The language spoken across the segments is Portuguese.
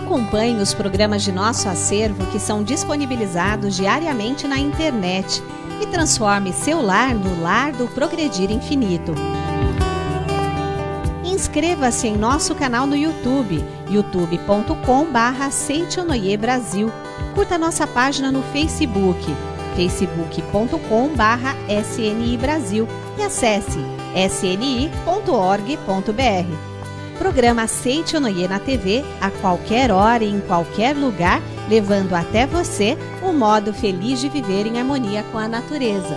Acompanhe os programas de nosso acervo que são disponibilizados diariamente na internet e transforme seu lar no lar do Progredir Infinito. Inscreva-se em nosso canal no YouTube, youtube.com/seitonnoye-brasil. Curta nossa página no Facebook, facebook.com/SNI Brasil e acesse sni.org.br. Programa Seitonnoye na TV, a qualquer hora e em qualquer lugar, levando até você o modo feliz de viver em harmonia com a natureza.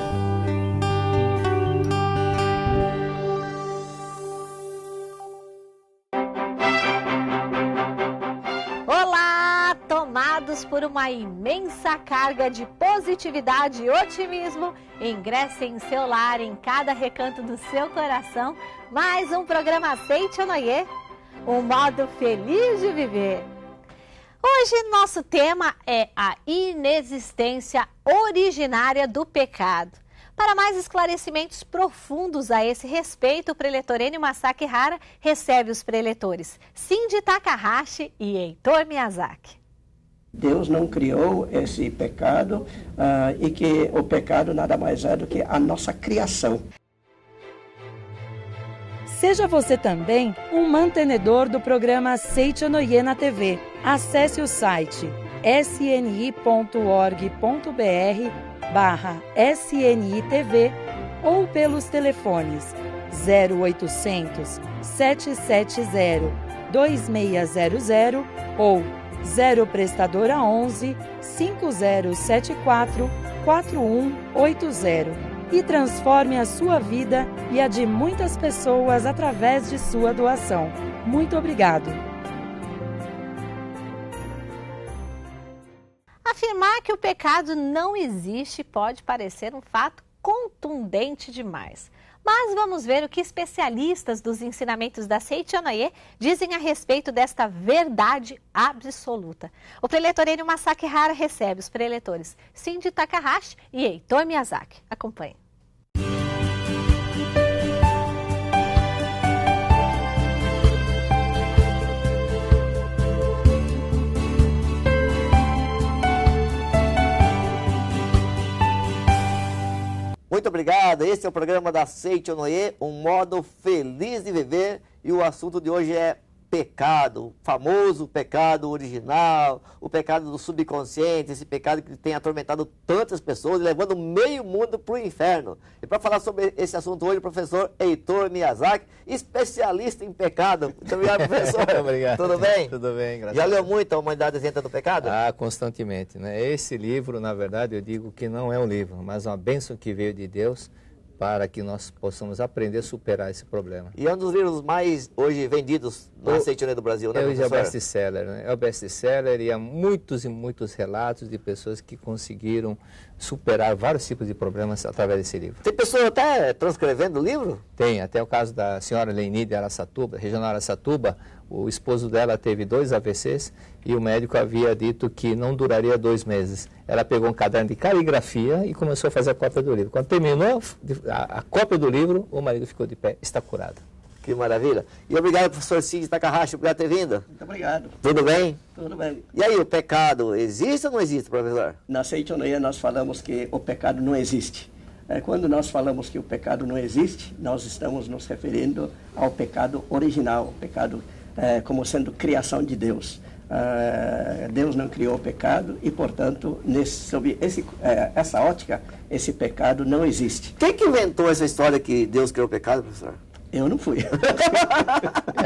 Olá, tomados por uma imensa carga de positividade e otimismo, ingresse em seu lar, em cada recanto do seu coração, mais um programa Seitonnoye, um modo feliz de viver. Hoje nosso tema é a inexistência originária do pecado. Para mais esclarecimentos profundos a esse respeito, o preletor Ennio Masaaki Hara recebe os preletores Cindy Takahashi e Heitor Miyazaki. Deus não criou esse pecado e que o pecado nada mais é do que a nossa criação. Seja você também um mantenedor do programa Seitonnoye na TV. Acesse o site sni.org.br/SNITV ou pelos telefones 0800 770 2600 ou 0 prestadora 11 5074 4180 e transforme a sua vida e a de muitas pessoas através de sua doação. Muito obrigado. Afirmar que o pecado não existe pode parecer um fato contundente demais. Mas vamos ver o que especialistas dos ensinamentos da Seitonnoye dizem a respeito desta verdade absoluta. O preletor Ennio Masaaki Hara recebe os preletores Cindy Takahashi e Heitor Miyazaki. Acompanhe. Muito obrigado, esse é o programa da Seitonnoye, um modo feliz de viver, e o assunto de hoje é pecado, o famoso pecado original, o pecado do subconsciente, esse pecado que tem atormentado tantas pessoas e levando meio mundo para o inferno. E para falar sobre esse assunto hoje, o professor Heitor Miyazaki, especialista em pecado. Muito obrigado, professor. Obrigado. Tudo bem? Tudo bem, graças Já a Deus. leu muito A Humanidade Isenta do Pecado? Ah, constantemente, né? Esse livro, na verdade, eu digo que não é um livro, mas uma bênção que veio de Deus para que nós possamos aprender a superar esse problema. E é um dos livros mais hoje vendidos na Seitonnoye do Brasil, né, Hoje é o professor? best-seller, né? É o best-seller e há muitos e muitos relatos de pessoas que conseguiram superar vários tipos de problemas através desse livro. Tem pessoa até transcrevendo o livro? Tem, até o caso da senhora Leini de Araçatuba, regional Araçatuba, o esposo dela teve 2 AVCs e o médico havia dito que não duraria 2 meses. Ela pegou um caderno de caligrafia e começou a fazer a cópia do livro. Quando terminou a cópia do livro, o marido ficou de pé, está curado. Que maravilha. E obrigado, professor Cindy Takahashi, por ter vindo. Muito obrigado. Tudo bem? Tudo bem. E aí, o pecado existe ou não existe, professor? Na Seitonnoye nós falamos que o pecado não existe. Quando nós falamos que o pecado não existe, nós estamos nos referindo ao pecado original, o pecado como sendo criação de Deus. Deus não criou o pecado e, portanto, sob essa ótica, esse pecado não existe. Quem que inventou essa história que Deus criou o pecado, professor? Eu não fui.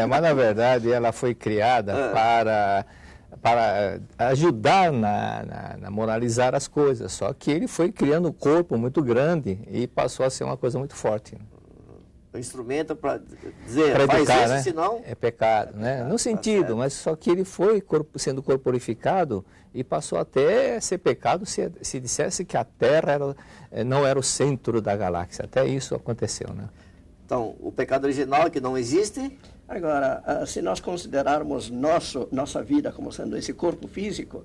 Mas na verdade ela foi criada para ajudar na moralizar as coisas, só que ele foi criando um corpo muito grande e passou a ser uma coisa muito forte. O instrumento para dizer, para faz educar, isso, né? senão... É pecado, né? No sentido, mas só que ele foi sendo corporificado e passou até a ser pecado se dissesse que a Terra não era o centro da galáxia. Até isso aconteceu, né? Então, o pecado original que não existe... Agora, se nós considerarmos nossa vida como sendo esse corpo físico,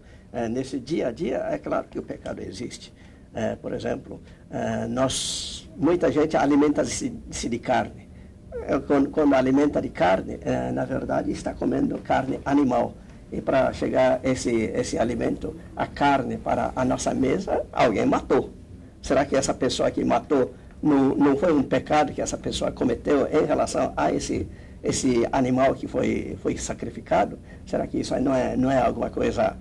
nesse dia a dia, é claro que o pecado existe. Por exemplo, muita gente alimenta-se de carne. Quando alimenta de carne, na verdade, está comendo carne animal. e para chegar esse alimento, a carne para a nossa mesa, alguém matou. Será que essa pessoa que matou não foi um pecado que essa pessoa cometeu em relação a esse animal que foi sacrificado? Será que isso não é alguma coisa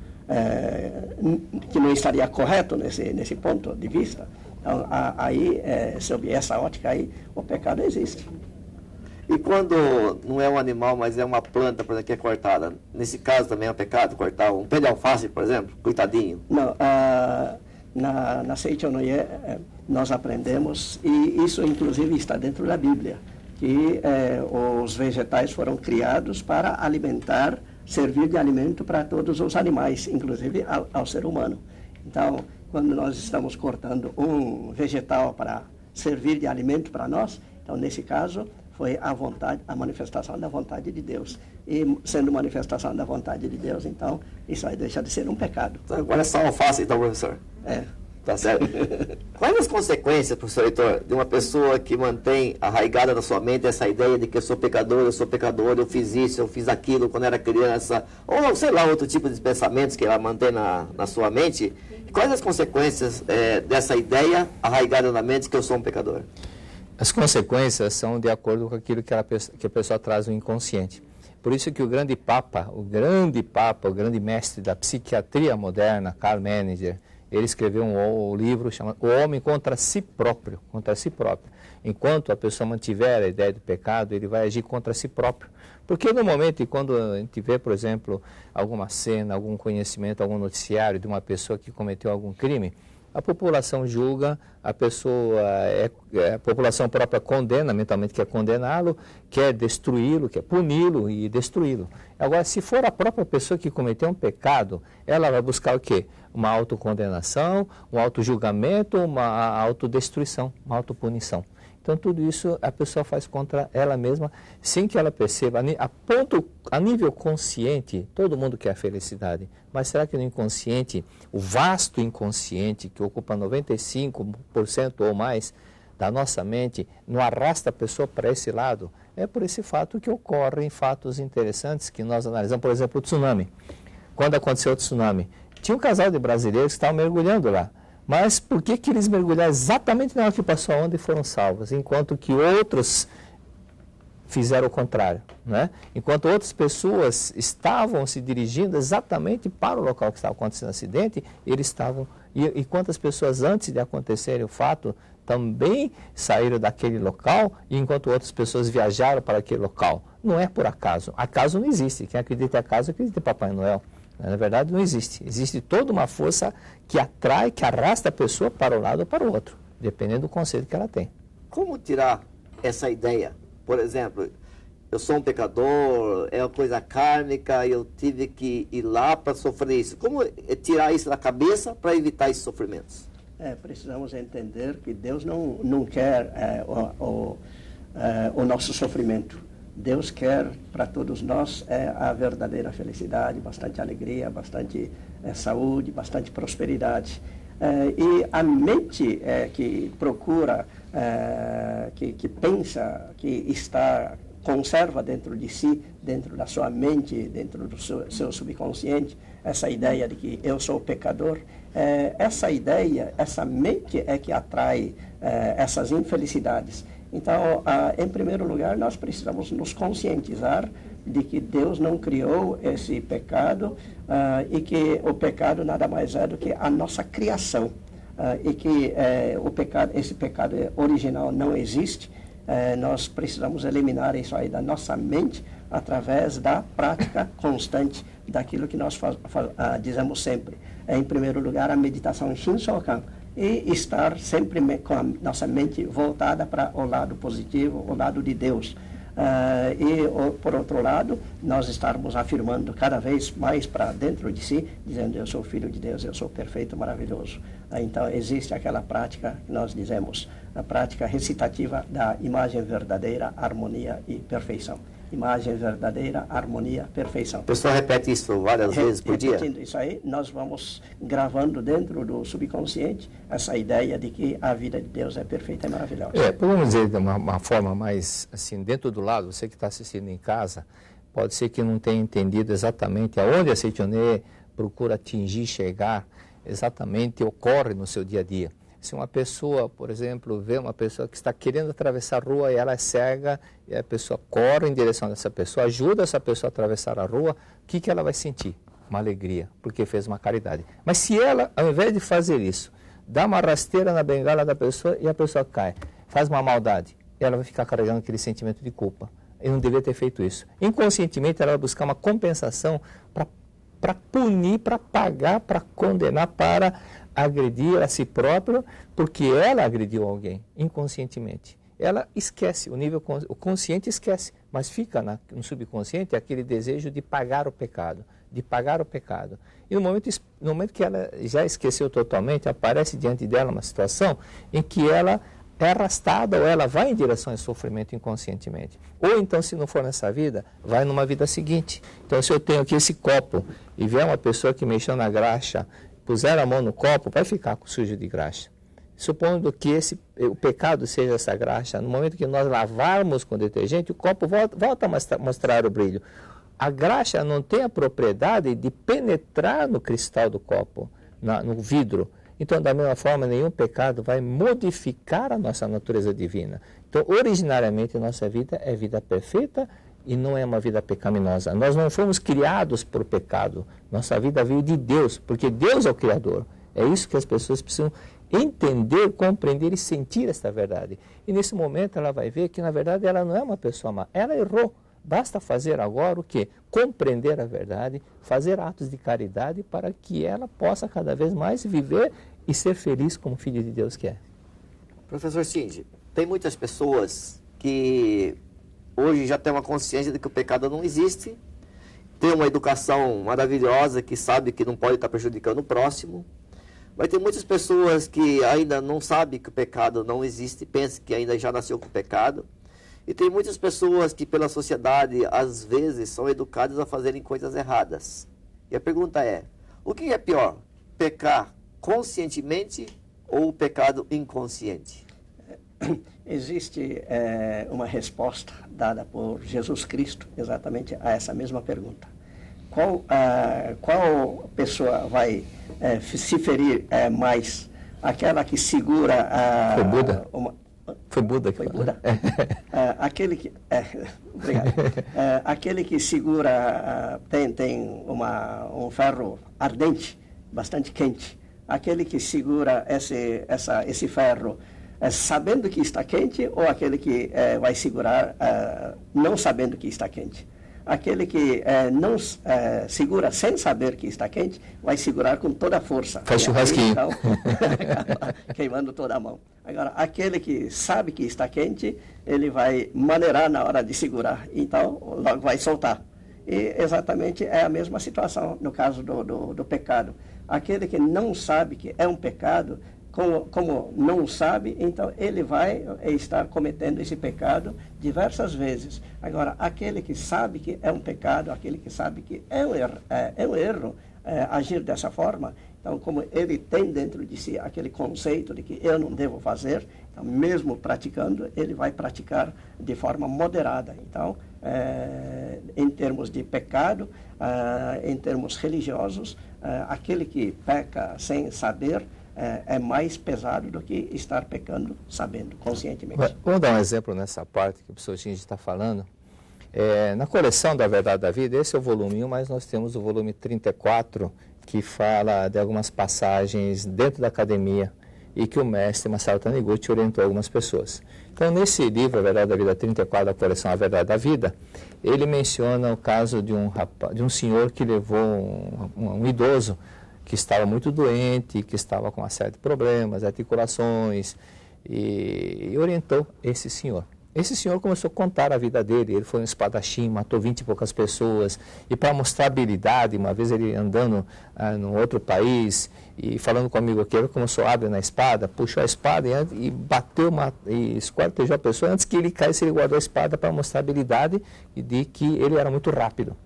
que não estaria correto nesse ponto de vista? Então, aí, sob essa ótica aí, o pecado existe. E quando não é um animal, mas é uma planta, por exemplo, que é cortada, nesse caso também é um pecado cortar um pé de alface, por exemplo, coitadinho? Não, na Seicho no Ie, nós aprendemos, e isso inclusive está dentro da Bíblia, que os vegetais foram criados para alimentar, servir de alimento para todos os animais, inclusive ao ser humano. Então, quando nós estamos cortando um vegetal para servir de alimento para nós, então nesse caso foi a manifestação da vontade de Deus. E sendo manifestação da vontade de Deus, então isso aí deixa de ser um pecado. Então, agora é só alface, então, professor? Tá certo? Quais as consequências, professor Heitor, de uma pessoa que mantém arraigada na sua mente essa ideia de que eu sou pecador, eu fiz isso, eu fiz aquilo quando era criança, ou sei lá, outro tipo de pensamentos que ela mantém na sua mente? Quais as consequências dessa ideia arraigada na mente de que eu sou um pecador? As consequências são de acordo com aquilo que a pessoa traz no inconsciente. Por isso que o grande mestre da psiquiatria moderna, Karl Menninger, ele escreveu um livro chamado O Homem contra si próprio. Enquanto a pessoa mantiver a ideia do pecado, ele vai agir contra si próprio. Porque no momento, quando a gente vê, por exemplo, alguma cena, algum conhecimento, algum noticiário de uma pessoa que cometeu algum crime, a população julga, a população própria condena, mentalmente quer condená-lo, quer destruí-lo, quer puni-lo e destruí-lo. Agora, se for a própria pessoa que cometeu um pecado, ela vai buscar o quê? Uma autocondenação, um autojulgamento, uma autodestruição, uma autopunição. Então, tudo isso a pessoa faz contra ela mesma, sem que ela perceba. A nível consciente, todo mundo quer a felicidade. Mas será que no inconsciente, o vasto inconsciente, que ocupa 95% ou mais da nossa mente, não arrasta a pessoa para esse lado? É por esse fato que ocorrem fatos interessantes que nós analisamos. Por exemplo, o tsunami. Quando aconteceu o tsunami, tinha um casal de brasileiros que estavam mergulhando lá. Mas por que eles mergulharam exatamente na hora que passou a onda e foram salvos, enquanto que outros fizeram o contrário, né? Enquanto outras pessoas estavam se dirigindo exatamente para o local que estava acontecendo o acidente, eles estavam... E quantas pessoas antes de acontecer o fato também saíram daquele local, e enquanto outras pessoas viajaram para aquele local. Não é por acaso. Acaso não existe. Quem acredita em acaso acredita em Papai Noel. Na verdade, não existe. Existe toda uma força que atrai, que arrasta a pessoa para um lado ou para o outro, dependendo do conceito que ela tem. Como tirar essa ideia? Por exemplo, eu sou um pecador, é uma coisa kármica, eu tive que ir lá para sofrer isso. Como tirar isso da cabeça para evitar esses sofrimentos? Precisamos entender que Deus não quer o nosso sofrimento. Deus quer para todos nós a verdadeira felicidade, bastante alegria, bastante saúde, bastante prosperidade. E a mente que procura, que pensa, que conserva dentro de si, dentro da sua mente, dentro do seu subconsciente, essa ideia de que eu sou pecador, essa ideia, essa mente é que atrai essas infelicidades. Então, em primeiro lugar, nós precisamos nos conscientizar de que Deus não criou esse pecado e que o pecado nada mais é do que a nossa criação e que esse pecado original não existe. Nós precisamos eliminar isso aí da nossa mente através da prática constante daquilo que nós dizemos sempre. Em primeiro lugar, a meditação Shinsokan, e estar sempre com a nossa mente voltada para o lado positivo, o lado de Deus. Por outro lado, nós estarmos afirmando cada vez mais para dentro de si, dizendo: eu sou filho de Deus, eu sou perfeito, maravilhoso. Então, existe aquela prática que nós dizemos, a prática recitativa da imagem verdadeira, harmonia e perfeição. Imagem verdadeira, harmonia, perfeição. O pessoal repete isso várias vezes por dia? Repetindo isso aí, nós vamos gravando dentro do subconsciente essa ideia de que a vida de Deus é perfeita e maravilhosa. Podemos dizer de uma forma mais, assim, dentro do lado, você que está assistindo em casa, pode ser que não tenha entendido exatamente aonde a Seitonê procura atingir, chegar, exatamente ocorre no seu dia a dia. Se uma pessoa, por exemplo, vê uma pessoa que está querendo atravessar a rua e ela é cega, e a pessoa corre em direção dessa pessoa, ajuda essa pessoa a atravessar a rua, o que ela vai sentir? Uma alegria, porque fez uma caridade. Mas se ela, ao invés de fazer isso, dá uma rasteira na bengala da pessoa e a pessoa cai, faz uma maldade, ela vai ficar carregando aquele sentimento de culpa. Eu não devia ter feito isso. Inconscientemente, ela vai buscar uma compensação para punir, para pagar, para condenar, para agredir a si própria, porque ela agrediu alguém inconscientemente. Ela esquece, o consciente esquece, mas fica no subconsciente aquele desejo de pagar o pecado, E no momento que ela já esqueceu totalmente, aparece diante dela uma situação em que ela é arrastada ou ela vai em direção ao sofrimento inconscientemente. Ou então, se não for nessa vida, vai numa vida seguinte. Então, se eu tenho aqui esse copo e vier uma pessoa que mexeu na graxa, puser a mão no copo, vai ficar sujo de graxa. Supondo que o pecado seja essa graxa, no momento que nós lavarmos com detergente, o copo volta a mostrar o brilho. A graxa não tem a propriedade de penetrar no cristal do copo, no vidro. Então, da mesma forma, nenhum pecado vai modificar a nossa natureza divina. Então, originariamente, a nossa vida é vida perfeita e não é uma vida pecaminosa. Nós não fomos criados por pecado. Nossa vida veio de Deus, porque Deus é o Criador. É isso que as pessoas precisam entender, compreender e sentir esta verdade. E nesse momento ela vai ver que, na verdade, ela não é uma pessoa má. Ela errou. Basta fazer agora o quê? Compreender a verdade, fazer atos de caridade para que ela possa cada vez mais viver e ser feliz como filho de Deus que é. Professor Cindy, tem muitas pessoas que hoje já têm uma consciência de que o pecado não existe, tem uma educação maravilhosa que sabe que não pode estar prejudicando o próximo, mas tem muitas pessoas que ainda não sabem que o pecado não existe, pensam que ainda já nasceu com o pecado. E tem muitas pessoas que pela sociedade, às vezes, são educadas a fazerem coisas erradas. E a pergunta é, o que é pior? Pecar conscientemente ou o pecado inconsciente? Existe uma resposta dada por Jesus Cristo exatamente a essa mesma pergunta. Qual pessoa vai se ferir mais? Aquela que segura Foi Buda? Foi Buda que Foi Buda. Aquele que obrigado. Aquele que segura tem um ferro ardente, bastante quente. Aquele que segura esse ferro sabendo que está quente, ou aquele que vai segurar não sabendo que está quente? Aquele que não segura sem saber que está quente, vai segurar com toda a força. Faz churrasquinho. Então, queimando toda a mão. Agora, aquele que sabe que está quente, ele vai maneirar na hora de segurar. Então, logo vai soltar. E exatamente é a mesma situação no caso do pecado. Aquele que não sabe que é um pecado, como não sabe, então ele vai estar cometendo esse pecado diversas vezes. Agora, aquele que sabe que é um pecado, aquele que sabe que é um erro agir dessa forma, então como ele tem dentro de si aquele conceito de que eu não devo fazer, então, mesmo praticando, ele vai praticar de forma moderada. Então, em termos de pecado, em termos religiosos, aquele que peca sem saber, é mais pesado do que estar pecando sabendo, conscientemente. Vamos dar um exemplo nessa parte que o professor Cindy está falando. Na coleção da Verdade da Vida, esse é o volume 1, mas nós temos o volume 34, que fala de algumas passagens dentro da academia e que o mestre Masaru Taniguchi orientou algumas pessoas. Então, nesse livro, A Verdade da Vida 34, da coleção A Verdade da Vida, ele menciona o caso de um senhor que levou um idoso que estava muito doente, que estava com uma série de problemas, articulações, e orientou esse senhor. Esse senhor começou a contar a vida dele. Ele foi um espadachim, matou 20 e poucas pessoas, e para mostrar habilidade, uma vez ele andando num outro país e falando comigo aqui, ele começou a abrir na espada, puxou a espada e bateu, e esquartejou a pessoa. Antes que ele caísse, ele guardou a espada para mostrar a habilidade e de que ele era muito rápido.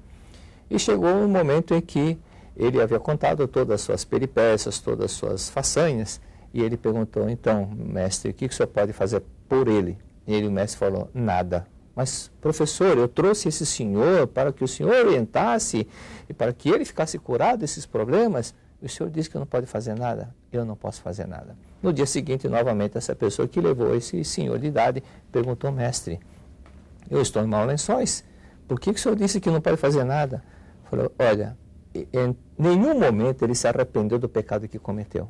E chegou um momento em que ele havia contado todas as suas peripécias, todas as suas façanhas, e ele perguntou, então, mestre, o que o senhor pode fazer por ele? E o mestre falou, nada. Mas, professor, eu trouxe esse senhor para que o senhor orientasse e para que ele ficasse curado desses problemas. E o senhor disse que não pode fazer nada. Eu não posso fazer nada. No dia seguinte, novamente, essa pessoa que levou esse senhor de idade perguntou, mestre, eu estou em maus lençóis. Por que o senhor disse que não pode fazer nada? Falou, olha, em nenhum momento ele se arrependeu do pecado que cometeu.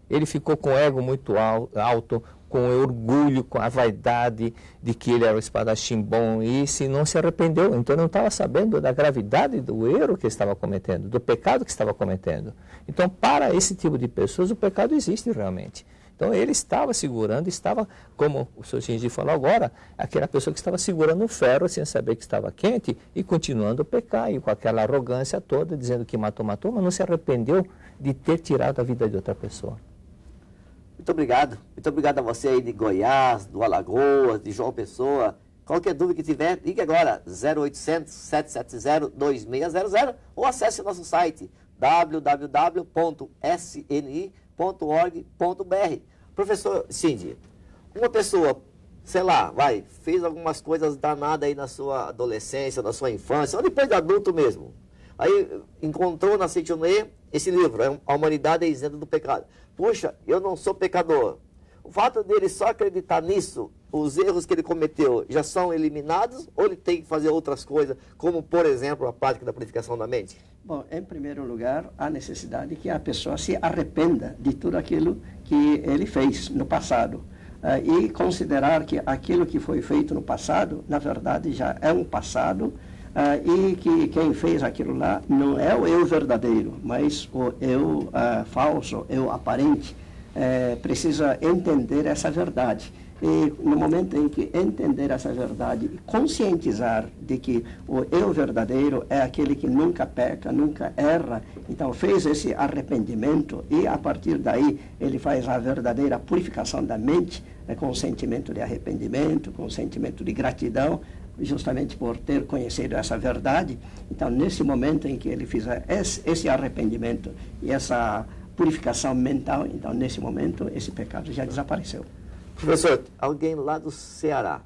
Ele ficou com o ego muito alto, com o orgulho, com a vaidade de que ele era o espadachim bom e não se arrependeu. Então não estava sabendo da gravidade do erro que estava cometendo, do pecado que estava cometendo. Então para esse tipo de pessoas o pecado existe realmente. Então ele estava segurando, estava, como o Sr. Shinji falou agora, aquela pessoa que estava segurando um ferro sem saber que estava quente e continuando a pecar, e com aquela arrogância toda, dizendo que matou, mas não se arrependeu de ter tirado a vida de outra pessoa. Muito obrigado a você aí de Goiás, do Alagoas, de João Pessoa. Qualquer dúvida que tiver, ligue agora, 0800 770 2600 ou acesse nosso site www.sni.org.br. Professor Shinji, uma pessoa, sei lá, fez algumas coisas danadas aí na sua adolescência, na sua infância, ou depois de adulto mesmo. Aí encontrou na Seichonoye esse livro, A Humanidade é Isenta do Pecado. Puxa, eu não sou pecador. O fato dele só acreditar nisso, os erros que ele cometeu já são eliminados, ou ele tem que fazer outras coisas, como, por exemplo, a prática da purificação da mente? Bom, em primeiro lugar, há necessidade que a pessoa se arrependa de tudo aquilo que ele fez no passado. E considerar que aquilo que foi feito no passado, na verdade, já é um passado, e que quem fez aquilo lá não é o eu verdadeiro, mas o eu falso, eu aparente. Precisa entender essa verdade. E no momento em que entender essa verdade e conscientizar de que o eu verdadeiro é aquele que nunca peca, nunca erra, então fez esse arrependimento e a partir daí ele faz a verdadeira purificação da mente, com sentimento de arrependimento, com sentimento de gratidão, justamente por ter conhecido essa verdade. Então nesse momento em que ele fizer esse arrependimento e essa purificação mental, então nesse momento esse pecado já desapareceu. Professor, alguém lá do Ceará,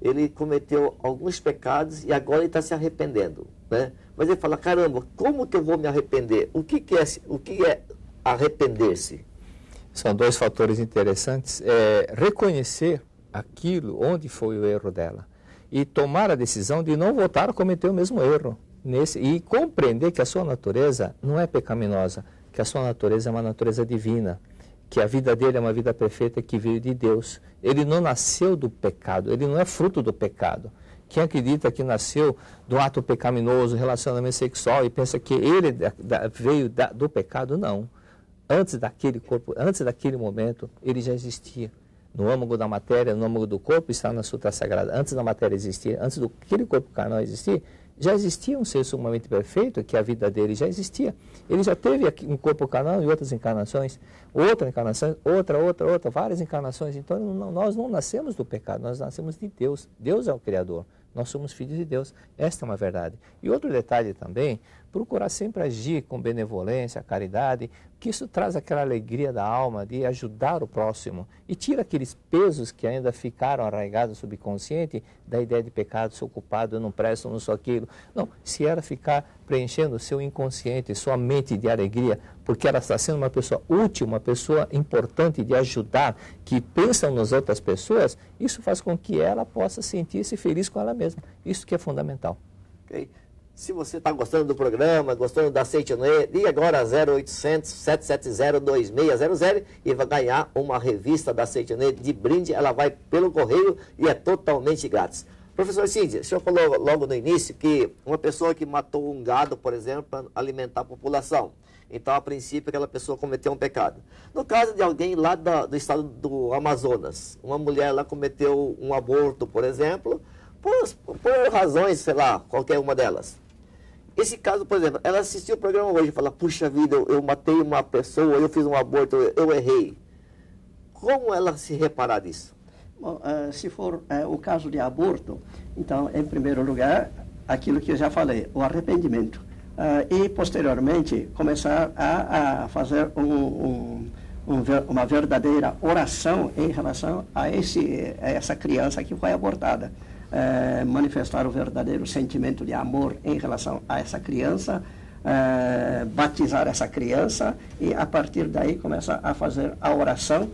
ele cometeu alguns pecados e agora ele está se arrependendo, né? Mas ele fala, caramba, como que eu vou me arrepender? O que é arrepender-se? São dois fatores interessantes. Reconhecer aquilo, onde foi o erro dela, e tomar a decisão de não voltar a cometer o mesmo erro. E compreender que a sua natureza não é pecaminosa, que a sua natureza é uma natureza divina, que a vida dele é uma vida perfeita que veio de Deus. Ele não nasceu do pecado, ele não é fruto do pecado. Quem acredita que nasceu do ato pecaminoso, relacionamento sexual, e pensa que ele veio do pecado, não. Antes daquele corpo, antes daquele momento, ele já existia. No âmago da matéria, no âmago do corpo, está na Sutra Sagrada. Antes da matéria existir, antes daquele corpo carnal existir, já existia um ser sumamente perfeito, que a vida dele já existia. Ele já teve um corpo carnal e outras encarnações, outra encarnação, outra, várias encarnações. Então, nós não nascemos do pecado, nós nascemos de Deus. Deus é o Criador, nós somos filhos de Deus. Esta é uma verdade. E outro detalhe também, procurar sempre agir com benevolência, caridade, que isso traz aquela alegria da alma de ajudar o próximo e tira aqueles pesos que ainda ficaram arraigados no subconsciente da ideia de pecado, sou culpado, eu não presto, eu não sou aquilo. Não, se ela ficar preenchendo o seu inconsciente, sua mente de alegria, porque ela está sendo uma pessoa útil, uma pessoa importante de ajudar, que pensa nas outras pessoas, isso faz com que ela possa sentir-se feliz com ela mesma. Isso que é fundamental. Ok. Se você está gostando do programa, gostando da Seichonoye, ligue agora 0800 770 2600 e vai ganhar uma revista da Seichonoye de brinde. Ela vai pelo correio e é totalmente grátis. Professor Shinji, o senhor falou logo no início que uma pessoa que matou um gado, por exemplo, para alimentar a população. Então, a princípio, aquela pessoa cometeu um pecado. No caso de alguém lá do estado do Amazonas, uma mulher lá cometeu um aborto, por exemplo, por razões, sei lá, qualquer uma delas. Esse caso, por exemplo, ela assistiu o programa hoje e fala, puxa vida, eu matei uma pessoa, eu fiz um aborto, eu errei. Como ela se reparar disso? Bom, se for o caso de aborto, então, em primeiro lugar, aquilo que eu já falei, o arrependimento. E, posteriormente, começar a fazer uma verdadeira oração em relação a essa criança que foi abortada. manifestar o verdadeiro sentimento de amor em relação a essa criança, batizar essa criança e a partir daí começa a fazer a oração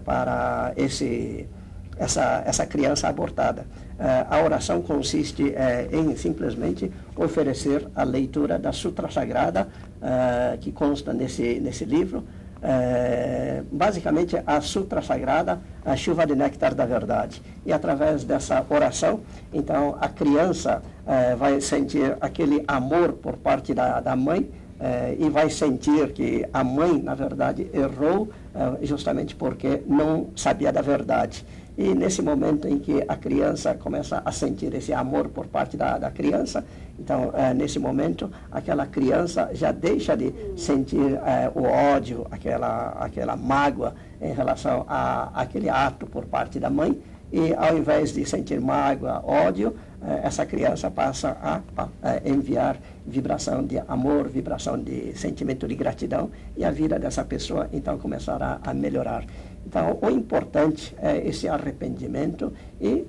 para essa criança abortada. A oração consiste em simplesmente oferecer a leitura da Sutra Sagrada que consta nesse livro. Basicamente a Sutra Sagrada, a chuva de néctar da verdade. E através dessa oração, então a criança vai sentir aquele amor por parte da mãe e vai sentir que a mãe, na verdade, errou justamente porque não sabia da verdade. E nesse momento em que a criança começa a sentir esse amor por parte da criança, então, nesse momento, aquela criança já deixa de sentir o ódio, aquela mágoa em relação àquele ato por parte da mãe, e ao invés de sentir mágoa, ódio, essa criança passa a enviar vibração de amor, vibração de sentimento de gratidão, e a vida dessa pessoa, então, começará a melhorar. Então, o importante é esse arrependimento e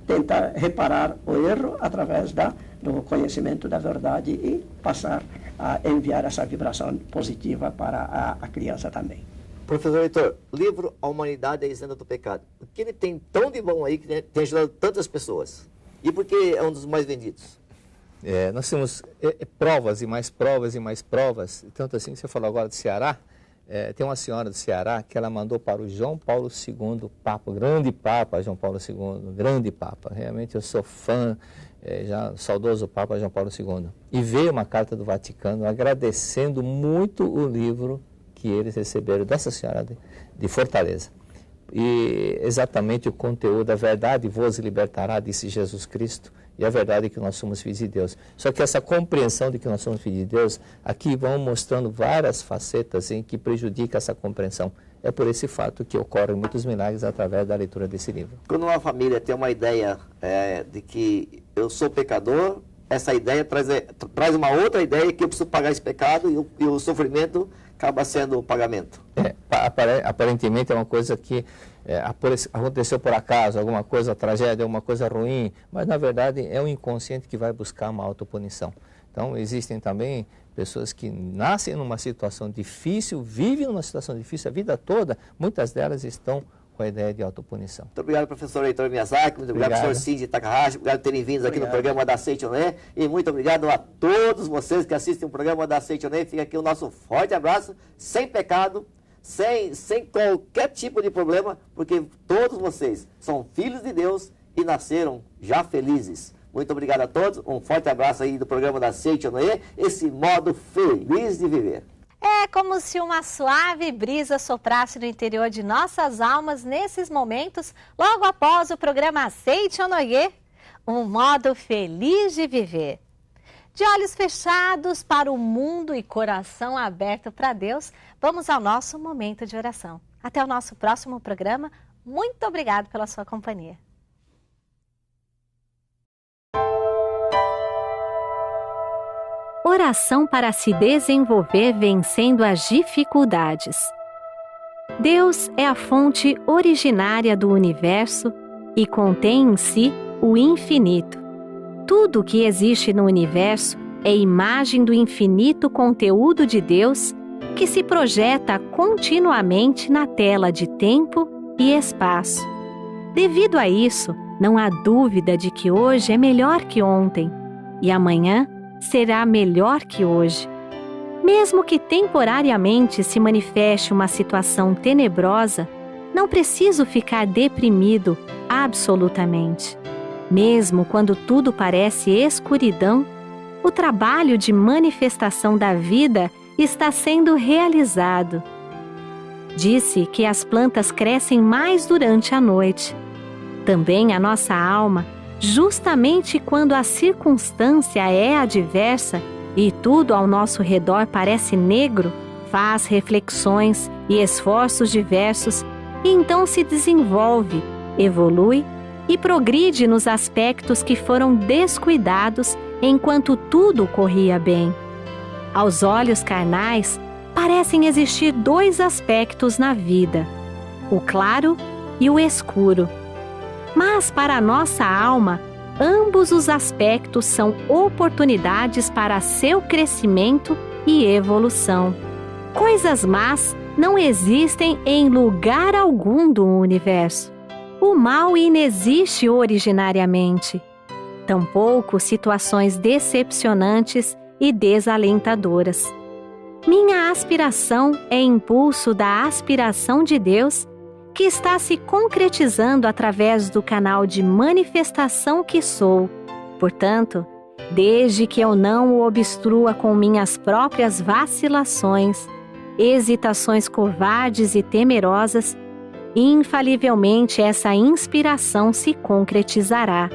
tentar reparar o erro através do conhecimento da verdade e passar a enviar essa vibração positiva para a criança também. Professor Heitor, o livro A Humanidade é Isenta do Pecado. O que ele tem tão de bom aí que tem ajudado tantas pessoas? E por que é um dos mais vendidos? Nós temos provas e mais provas e mais provas. Tanto assim que você falou agora do Ceará. Tem uma senhora do Ceará que ela mandou para o João Paulo II, Papa, grande Papa João Paulo II, grande Papa. Realmente eu sou fã, já saudoso Papa João Paulo II. E veio uma carta do Vaticano agradecendo muito o livro que eles receberam dessa senhora de Fortaleza. E exatamente o conteúdo, a verdade vos libertará, disse Jesus Cristo, e a verdade é que nós somos filhos de Deus. Só que essa compreensão de que nós somos filhos de Deus, aqui vão mostrando várias facetas em que prejudica essa compreensão. É por esse fato que ocorrem muitos milagres através da leitura desse livro. Quando uma família tem uma ideia de que eu sou pecador, essa ideia traz uma outra ideia que eu preciso pagar esse pecado e o sofrimento acaba sendo o pagamento. Aparentemente é uma coisa que aconteceu por acaso, alguma coisa, tragédia, alguma coisa ruim, mas na verdade é o inconsciente que vai buscar uma autopunição. Então existem também pessoas que nascem numa situação difícil, vivem numa situação difícil a vida toda, muitas delas estão com a ideia de autopunição. Muito obrigado, professor Heitor Miyazaki, muito obrigado, professor Cid Takahashi, obrigado por terem vindo aqui no programa da Seichoné, e muito obrigado a todos vocês que assistem o programa da Seichoné. Fica aqui o nosso forte abraço, sem pecado, sem qualquer tipo de problema, porque todos vocês são filhos de Deus e nasceram já felizes. Muito obrigado a todos, um forte abraço aí do programa da Seichoné, esse modo feliz de viver. É como se uma suave brisa soprasse no interior de nossas almas nesses momentos, logo após o programa Seichonoye, um modo feliz de viver. De olhos fechados para o mundo e coração aberto para Deus, vamos ao nosso momento de oração. Até o nosso próximo programa. Muito obrigado pela sua companhia. Oração para se desenvolver vencendo as dificuldades. Deus é a fonte originária do universo e contém em si o infinito. Tudo o que existe no universo é imagem do infinito conteúdo de Deus que se projeta continuamente na tela de tempo e espaço. Devido a isso, não há dúvida de que hoje é melhor que ontem e amanhã será melhor que hoje. Mesmo que temporariamente se manifeste uma situação tenebrosa, não preciso ficar deprimido absolutamente. Mesmo quando tudo parece escuridão, o trabalho de manifestação da vida está sendo realizado. Disse que as plantas crescem mais durante a noite. Também a nossa alma, justamente quando a circunstância é adversa e tudo ao nosso redor parece negro, faz reflexões e esforços diversos e então se desenvolve, evolui e progride nos aspectos que foram descuidados enquanto tudo corria bem. Aos olhos carnais, parecem existir dois aspectos na vida, o claro e o escuro. Mas para a nossa alma, ambos os aspectos são oportunidades para seu crescimento e evolução. Coisas más não existem em lugar algum do universo. O mal inexiste originariamente. Tampouco situações decepcionantes e desalentadoras. Minha aspiração é impulso da aspiração de Deus, que está se concretizando através do canal de manifestação que sou. Portanto, desde que eu não o obstrua com minhas próprias vacilações, hesitações covardes e temerosas, infalivelmente essa inspiração se concretizará.